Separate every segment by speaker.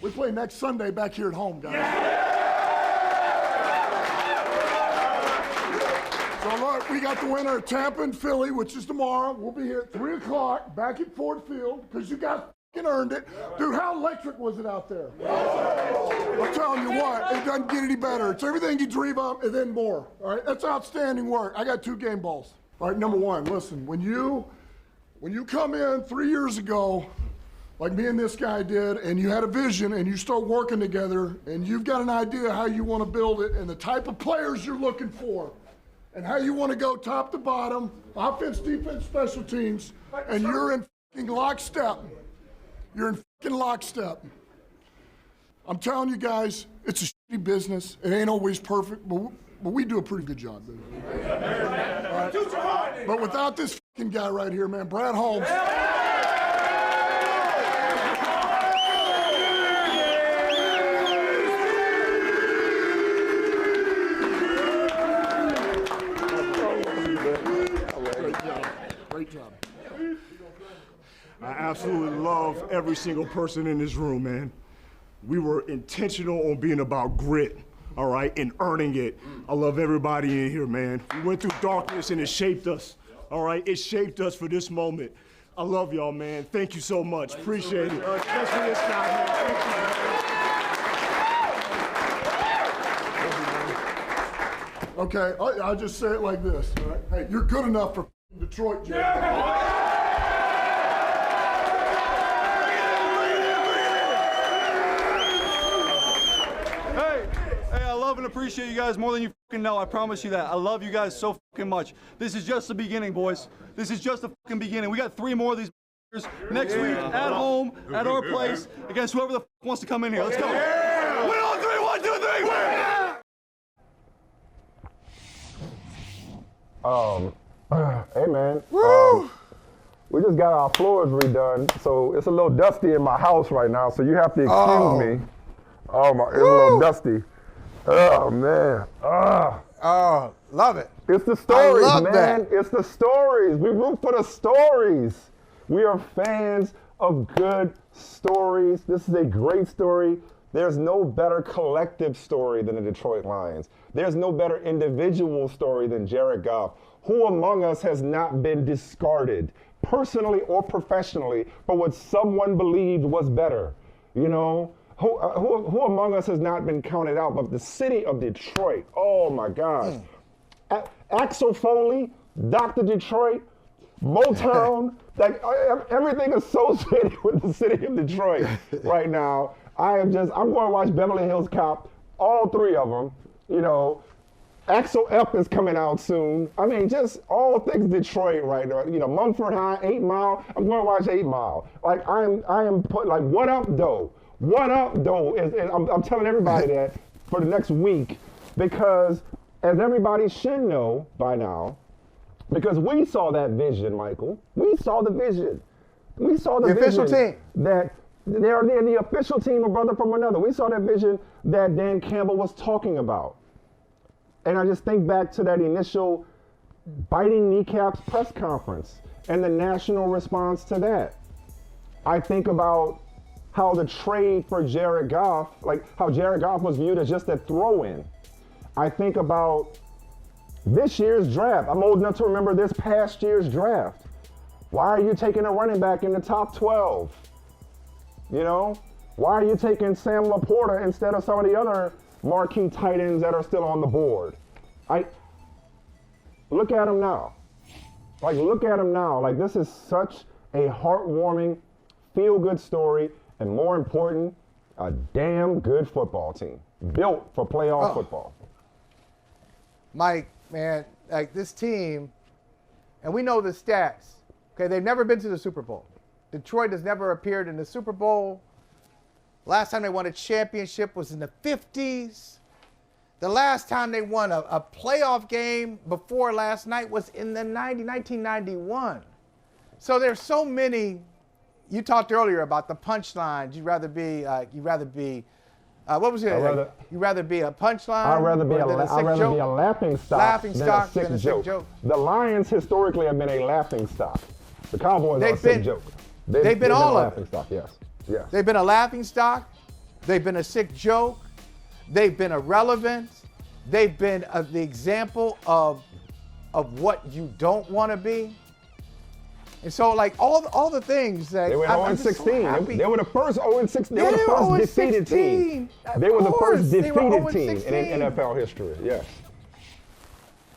Speaker 1: We play next Sunday back here at home, guys. So look, we got the winner of Tampa and Philly, which is tomorrow. We'll be here at 3 o'clock back at Ford Field because you guys earned it. Dude, how electric was it out there? I'm telling you what, it doesn't get any better. It's everything you dream up and then more. All right, that's outstanding work. I got 2 game balls. All right, number 1, listen, when you come in 3 years ago, like me and this guy did, and you had a vision and you start working together and you've got an idea how you want to build it and the type of players you're looking for and how you want to go top to bottom, offense, defense, special teams, and you're in fucking lockstep. You're in fucking lockstep. I'm telling you guys, it's a shitty business. It ain't always perfect, but we do a pretty good job, baby. Right. But without this fucking guy right here, man, Brad Holmes. Great job.
Speaker 2: I absolutely love every single person in this room, man. We were intentional on being about grit, all right, and earning it. I love everybody in here, man. We went through darkness and it shaped us, all right? It shaped us for this moment. I love y'all, man. Thank you so much. Appreciate it. Especially this guy, man. Thank you, man.
Speaker 1: Okay, I'll just say it like this, all right? Hey, you're good enough for Detroit, Jay.
Speaker 3: I love and appreciate you guys more than you fucking know. I promise you that. I love you guys so fucking much. This is just the beginning, boys. This is just the fucking beginning. We got 3 more of these next week at home, at our place, against whoever the fuck wants to come in here. Let's go. Win on 3, 1, 2,
Speaker 4: 3. Hey man. Woo! We just got our floors redone, so it's a little dusty in my house right now, so you have to excuse me. Oh my, it's a little dusty. Oh man.
Speaker 5: Oh, love it.
Speaker 4: It's the stories,
Speaker 5: I love
Speaker 4: man.
Speaker 5: that.
Speaker 4: It's the stories. We root for the stories. We are fans of good stories. This is a great story. There's no better collective story than the Detroit Lions. There's no better individual story than Jared Goff. Who among us has not been discarded, personally or professionally, for what someone believed was better? You know? Who among us has not been counted out? But the city of Detroit, oh my gosh. Axel Foley, Dr. Detroit, Motown, like everything associated with the city of Detroit right now. I'm going to watch Beverly Hills Cop, all 3 of them. You know, Axel F is coming out soon. I mean, just all things Detroit right now. You know, Mumford High, 8 Mile. I'm going to watch 8 Mile. Like I am put like, what up, though? What up, though? And I'm telling everybody that for the next week, because as everybody should know by now, because we saw that vision, Michael. We saw the vision. We saw the
Speaker 5: official
Speaker 4: vision
Speaker 5: team.
Speaker 4: That they're the official team of Brother From Another. We saw that vision that Dan Campbell was talking about. And I just think back to that initial biting kneecaps press conference and the national response to that. I think about how the trade for Jared Goff, like how Jared Goff was viewed as just a throw-in. I think about this year's draft. I'm old enough to remember this past year's draft. Why are you taking a running back in the top 12? You know? Why are you taking Sam Laporta instead of some of the other marquee tight ends that are still on the board? Look at him now. Look at him now. Like, this is such a heartwarming, feel-good story, and more important, a damn good football team built for playoff football.
Speaker 5: Mike, man, like this team, and we know the stats. Okay, they've never been to the Super Bowl. Detroit has never appeared in the Super Bowl. Last time they won a championship was in the 50s. The last time they won a playoff game before last night was in the 1991. So there's so many. You talked earlier about the punchlines. You'd rather be what was it? You'd rather be a punchline.
Speaker 4: I'd rather be a laughing stock than a sick joke. The Lions historically have been a laughing stock. The Cowboys are a sick joke.
Speaker 5: They've been all
Speaker 4: a
Speaker 5: of
Speaker 4: laughing stock. Yes.
Speaker 5: They've been a laughing stock. They've been a sick joke. They've been irrelevant. They've been the example of what you don't want to be. And so, like, all the things that...
Speaker 4: They were 0-16.
Speaker 5: So
Speaker 4: they were the first 0-16. They
Speaker 5: Yeah,
Speaker 4: were the first defeated
Speaker 5: 16.
Speaker 4: team.
Speaker 5: Of
Speaker 4: They were the
Speaker 5: course,
Speaker 4: first
Speaker 5: they were
Speaker 4: defeated team
Speaker 5: 0-16.
Speaker 4: in NFL history, yes.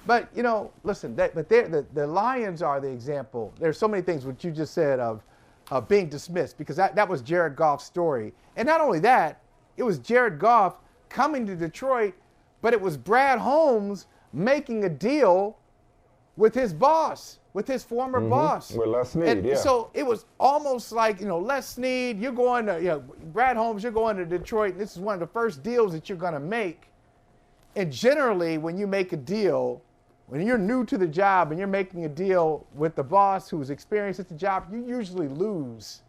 Speaker 5: But, you know, listen, the Lions are the example. There's so many things what you just said of being dismissed, because that was Jared Goff's story. And not only that, it was Jared Goff coming to Detroit, but it was Brad Holmes making a deal with his boss, with his former boss.
Speaker 4: With Les Snead,
Speaker 5: and
Speaker 4: yeah.
Speaker 5: So it was almost like, you know, Les Snead, you're going to, you know, Brad Holmes, you're going to Detroit, and this is one of the first deals that you're going to make. And generally, when you make a deal, when you're new to the job and you're making a deal with the boss who's experienced at the job, you usually lose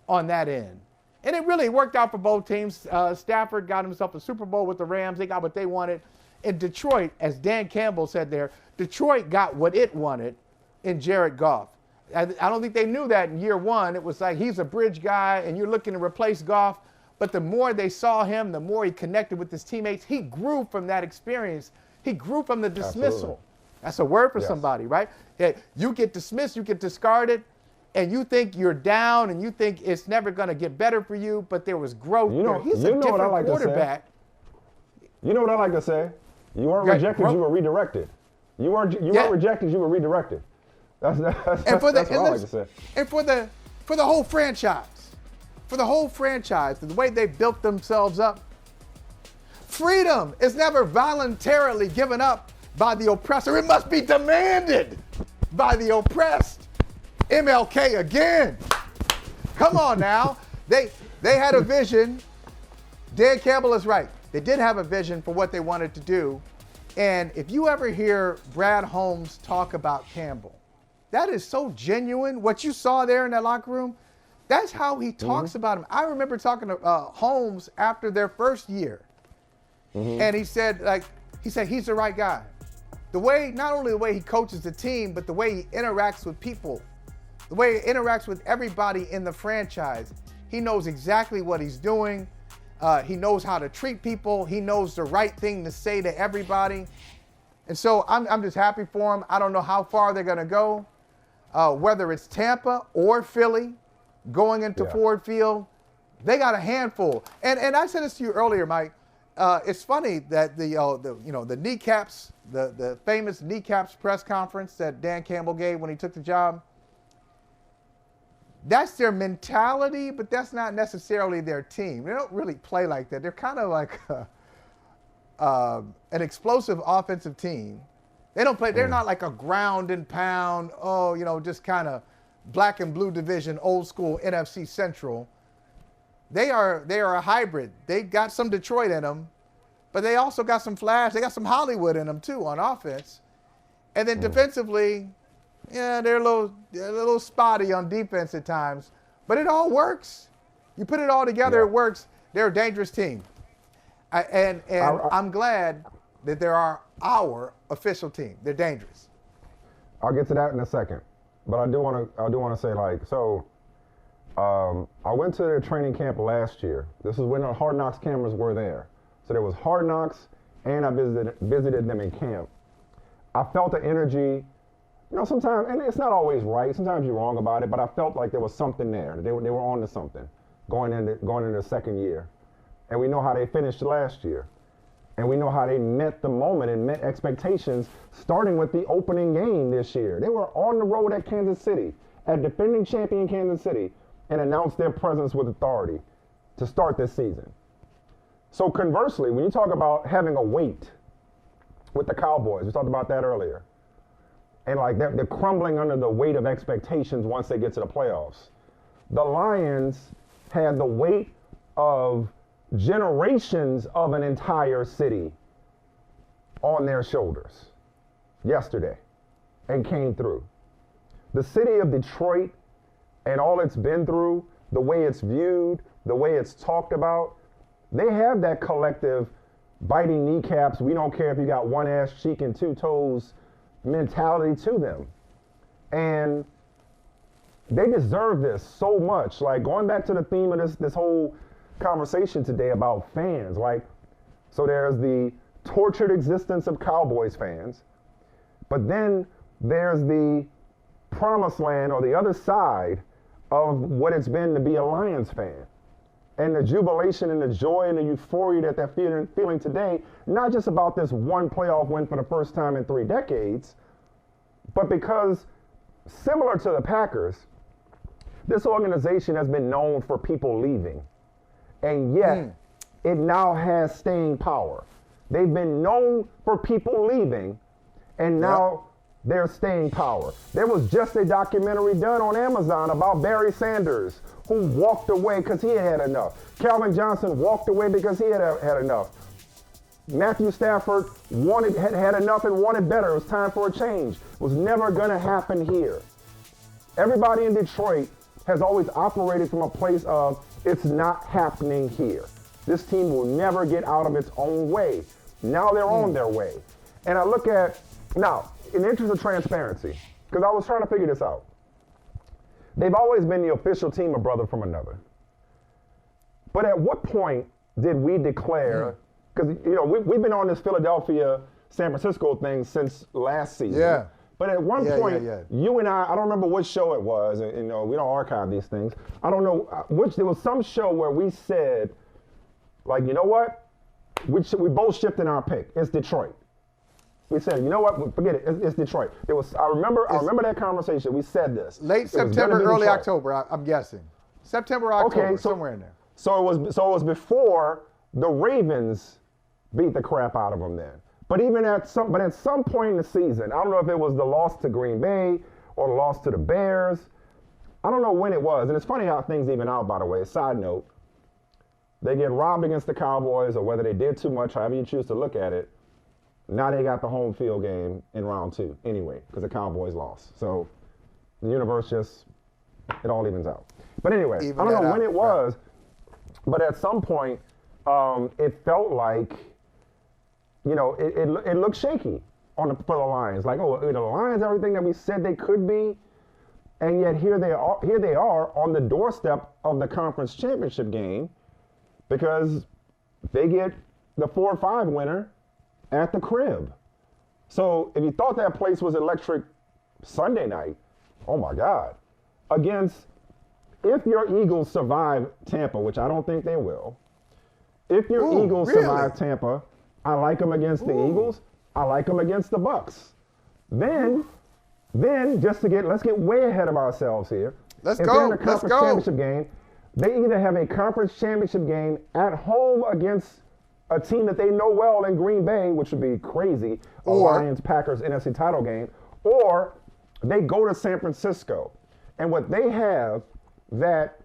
Speaker 5: on that end. And it really worked out for both teams. Stafford got himself a Super Bowl with the Rams. They got what they wanted. In Detroit, as Dan Campbell said there, Detroit got what it wanted in Jared Goff. I don't think they knew that in year one. It was like he's a bridge guy and you're looking to replace Goff. But the more they saw him, the more he connected with his teammates. He grew from that experience. He grew from the dismissal.
Speaker 4: Absolutely.
Speaker 5: That's a word for
Speaker 4: Yes.
Speaker 5: somebody, right? That you get dismissed, you get discarded, and you think you're down and you think it's never going to get better for you, but there was growth there. He's a
Speaker 4: what I
Speaker 5: different
Speaker 4: like to say?
Speaker 5: quarterback.
Speaker 4: You know what I like to say? You weren't
Speaker 5: Yeah,
Speaker 4: rejected, you were redirected. You weren't rejected, you were redirected. That's what I like to say.
Speaker 5: And for the whole franchise, the way they built themselves up, freedom is never voluntarily given up by the oppressor. It must be demanded by the oppressed. MLK again. Come on now. They had a vision. Dan Campbell is right. They did have a vision for what they wanted to do. And if you ever hear Brad Holmes talk about Campbell, that is so genuine. What you saw there in that locker room, that's how he talks about him. I remember talking to Holmes after their first year. And he said he's the right guy. Not only the way he coaches the team, but the way he interacts with people, the way he interacts with everybody in the franchise. He knows exactly what he's doing. He knows how to treat people. He knows the right thing to say to everybody. And so I'm just happy for him. I don't know how far they're going to go, whether it's Tampa or Philly going into Ford Field. They got a handful. And I said this to you earlier, Mike. It's funny that the kneecaps, the famous kneecaps press conference that Dan Campbell gave when he took the job, that's their mentality, but that's not necessarily their team. They don't really play like that. They're kind of like an explosive offensive team. They don't play. They're not like a ground and pound, just kind of black and blue division, old school NFC Central. They are a hybrid. They got some Detroit in them, but they also got some flash. They got some Hollywood in them too on offense. And then defensively, they're a little spotty on defense at times, but it all works. You put it all together, it works. They're a dangerous team. I'm glad that there are our official team. They're dangerous.
Speaker 4: I'll get to that in a second, but I do want to say, I went to their training camp last year. This is when the Hard Knocks cameras were there. So there was Hard Knocks, and I visited them in camp. I felt the energy. Sometimes, and it's not always right. Sometimes you're wrong about it, but I felt like there was something there. They were on to something going into the second year. And we know how they finished last year. And we know how they met the moment and met expectations, starting with the opening game this year. They were on the road at Kansas City, at defending champion Kansas City, and announced their presence with authority to start this season. So conversely, when you talk about having a weight with the Cowboys, we talked about that earlier, and like they're crumbling under the weight of expectations once they get to the playoffs. The Lions had the weight of generations of an entire city on their shoulders yesterday and came through. The city of Detroit and all it's been through, the way it's viewed, the way it's talked about, they have that collective biting kneecaps, we don't care if you got one ass cheek and two toes mentality to them. And they deserve this so much. Like, going back to the theme of this whole conversation today about fans. Like, so there's the tortured existence of Cowboys fans, but then there's the promised land or the other side of what it's been to be a Lions fan. And the jubilation and the joy and the euphoria that they're feeling today, not just about this one playoff win for the first time in 3 decades, but because, similar to the Packers, this organization has been known for people leaving. And yet, it now has staying power. They've been known for people leaving, and now their staying power. There was just a documentary done on Amazon about Barry Sanders, who walked away because he had enough. Calvin Johnson walked away because he had enough. Matthew Stafford had enough and wanted better. It was time for a change. It was never going to happen here. Everybody in Detroit has always operated from a place of, it's not happening here. This team will never get out of its own way. Now they're on their way. And I look at, now, in the interest of transparency, because I was trying to figure this out. They've always been the official team of brother from another. But at what point did we declare, because we've been on this Philadelphia, San Francisco thing since last season.
Speaker 5: Yeah.
Speaker 4: But at one point, you and I don't remember which show it was, and we don't archive these things. I don't know there was some show where we said, like, you know what? We both shifted our pick. It's Detroit. We said, you know what? Forget it. It's Detroit. I remember that conversation. We said this.
Speaker 5: Late September, early October. I'm guessing. September, October, somewhere in there.
Speaker 4: So it was before the Ravens beat the crap out of them then. But at some point in the season, I don't know if it was the loss to Green Bay or the loss to the Bears. I don't know when it was. And it's funny how things even out, by the way. Side note, they get robbed against the Cowboys, or whether they did too much, however you choose to look at it. Now they got the home field game in round 2 anyway, because the Cowboys lost. So the universe it all evens out. But anyway, I don't know when it was, but at some point, it felt like, it looked shaky for the Lions. Like, the Lions, everything that we said they could be, and yet here they are on the doorstep of the conference championship game, because they get the 4-5 winner at the crib. So if you thought that place was electric Sunday night, oh my God. If your Eagles survive Tampa, which I don't think they will, if your Eagles survive Tampa, I like them against the Eagles, I like them against the Bucks. Then let's get way ahead of ourselves here.
Speaker 5: Let's
Speaker 4: if
Speaker 5: go.
Speaker 4: They're in a conference championship game, they either have a conference championship game at home against a team that they know well in Green Bay, which would be crazy, a Lions, Packers, NFC title game, or they go to San Francisco. And what they have that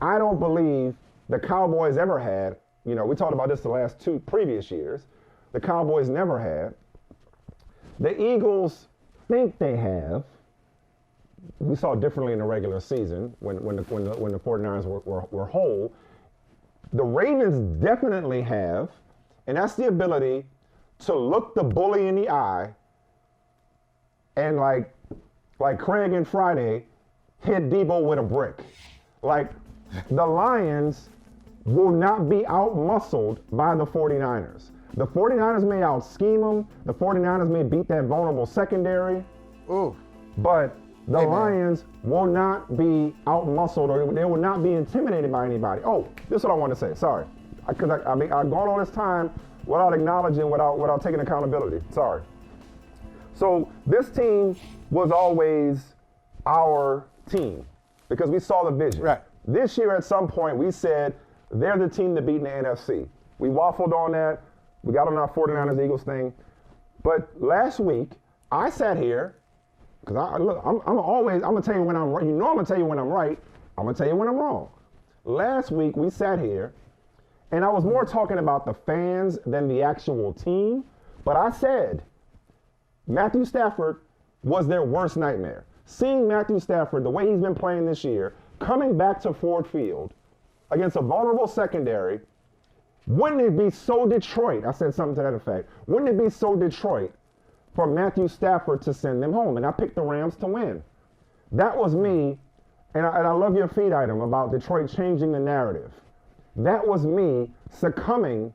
Speaker 4: I don't believe the Cowboys ever had, we talked about this the last 2 previous years, the Cowboys never had. The Eagles think they have. We saw it differently in the regular season when the 49ers were whole. The Ravens definitely have, and that's the ability to look the bully in the eye and like Craig and Friday, hit Debo with a brick. Like, the Lions will not be out-muscled by the 49ers. The 49ers may out-scheme them. The 49ers may beat that vulnerable secondary. But the Lions will not be out-muscled, or they will not be intimidated by anybody. This is what I want to say. Sorry. Because I've gone all this time without acknowledging, without taking accountability. Sorry. So this team was always our team because we saw the vision.
Speaker 5: Right.
Speaker 4: This year at some point we said they're the team to beat in the NFC. We waffled on that. We got on our 49ers Eagles thing. But last week I sat here because I'm gonna tell you when I'm right. I'm gonna tell you when I'm right. I'm gonna tell you when I'm wrong. Last week we sat here and I was more talking about the fans than the actual team. But I said Matthew Stafford was their worst nightmare. Seeing Matthew Stafford, the way he's been playing this year, coming back to Ford Field against a vulnerable secondary, wouldn't it be so Detroit? I said something to that effect. Wouldn't it be so Detroit for Matthew Stafford to send them home? And I picked the Rams to win. That was me, and I love your feed item about Detroit changing the narrative. that was me succumbing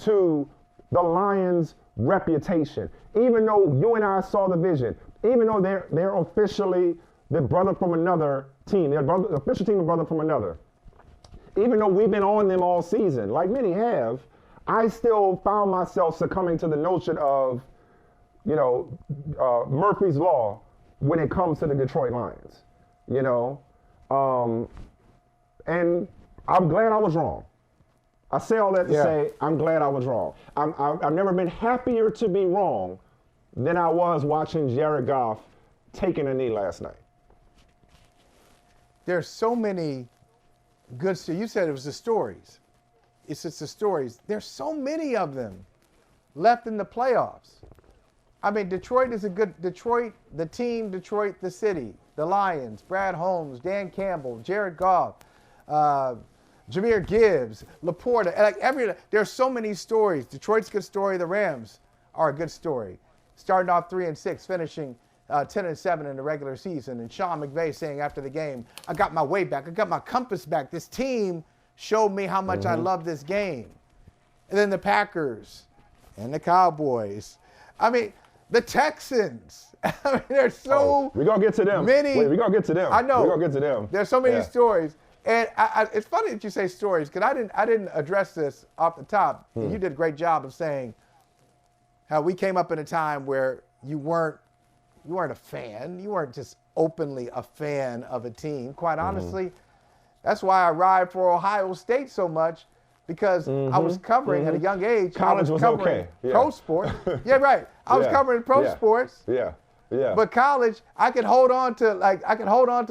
Speaker 4: to the Lions' reputation. Even though you and I saw the vision, even though they're officially the brother from another team, they're the official team of brother from another. Even though we've been on them all season, like many have, I still found myself succumbing to the notion of, Murphy's Law when it comes to the Detroit Lions, and I'm glad I was wrong. I say all that to say I'm glad I was wrong. I've never been happier to be wrong than I was watching Jared Goff taking a knee last night.
Speaker 5: There's so many good stories. You said it was the stories. It's just the stories. There's so many of them left in the playoffs. I mean, Detroit is a good, Detroit, the team, Detroit, the city, the Lions, Brad Holmes, Dan Campbell, Jared Goff, Jahmyr Gibbs, Laporta, there's so many stories. Detroit's a good story. The Rams are a good story. Starting off 3-6, finishing 10-7 in the regular season. And Sean McVay saying after the game, I got my way back. I got my compass back. This team showed me how much I love this game. And then the Packers and the Cowboys. I mean, the Texans. I mean, there's so
Speaker 4: we're going to get to them.
Speaker 5: Many.
Speaker 4: We're going to get to them.
Speaker 5: I know.
Speaker 4: We're going to get to them.
Speaker 5: There's so many stories. And it's funny that you say stories, because I didn't address this off the top. And you did a great job of saying how we came up in a time where you weren't a fan. You weren't just openly a fan of a team. Quite honestly, that's why I ride for Ohio State so much, because I was covering at a young age.
Speaker 4: College was
Speaker 5: covering
Speaker 4: okay. Yeah.
Speaker 5: Pro sports. Yeah, right. I was covering pro sports.
Speaker 4: Yeah. Yeah.
Speaker 5: But college, I could hold on to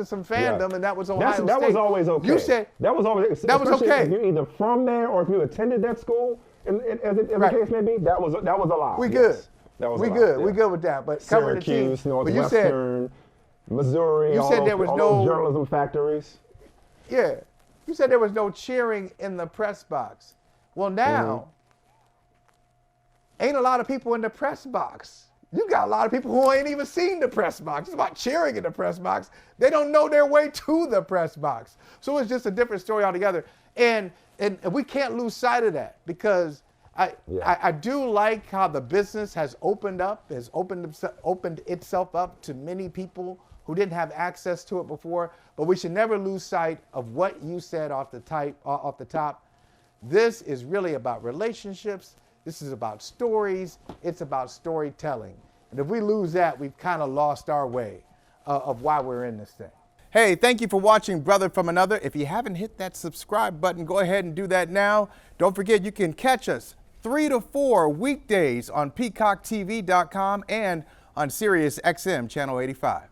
Speaker 5: some fandom, and that was Ohio State.
Speaker 4: That was always okay.
Speaker 5: You said
Speaker 4: that was always
Speaker 5: okay.
Speaker 4: If you're either from there or if you attended that school, as the case may be, that was a lot.
Speaker 5: We good.
Speaker 4: Yes. That was
Speaker 5: we
Speaker 4: a lot.
Speaker 5: good.
Speaker 4: Yeah.
Speaker 5: We good with that. But covering the team,
Speaker 4: Syracuse, Northwestern, Missouri.
Speaker 5: You said there was
Speaker 4: all
Speaker 5: no
Speaker 4: those journalism factories.
Speaker 5: Yeah, you said there was no cheering in the press box. Well, now ain't a lot of people in the press box. You got a lot of people who ain't even seen the press box. It's about cheering in the press box. They don't know their way to the press box. So it's just a different story altogether. And we can't lose sight of that, because I do like how the business has opened itself up to many people who didn't have access to it before. But we should never lose sight of what you said off the top. This is really about relationships. This is about stories. It's about storytelling. And if we lose that, we've kind of lost our way of why we're in this thing. Hey, thank you for watching Brother from Another. If you haven't hit that subscribe button, go ahead and do that now. Don't forget, you can catch us 3 to 4 weekdays on PeacockTV.com and on Sirius XM Channel 85.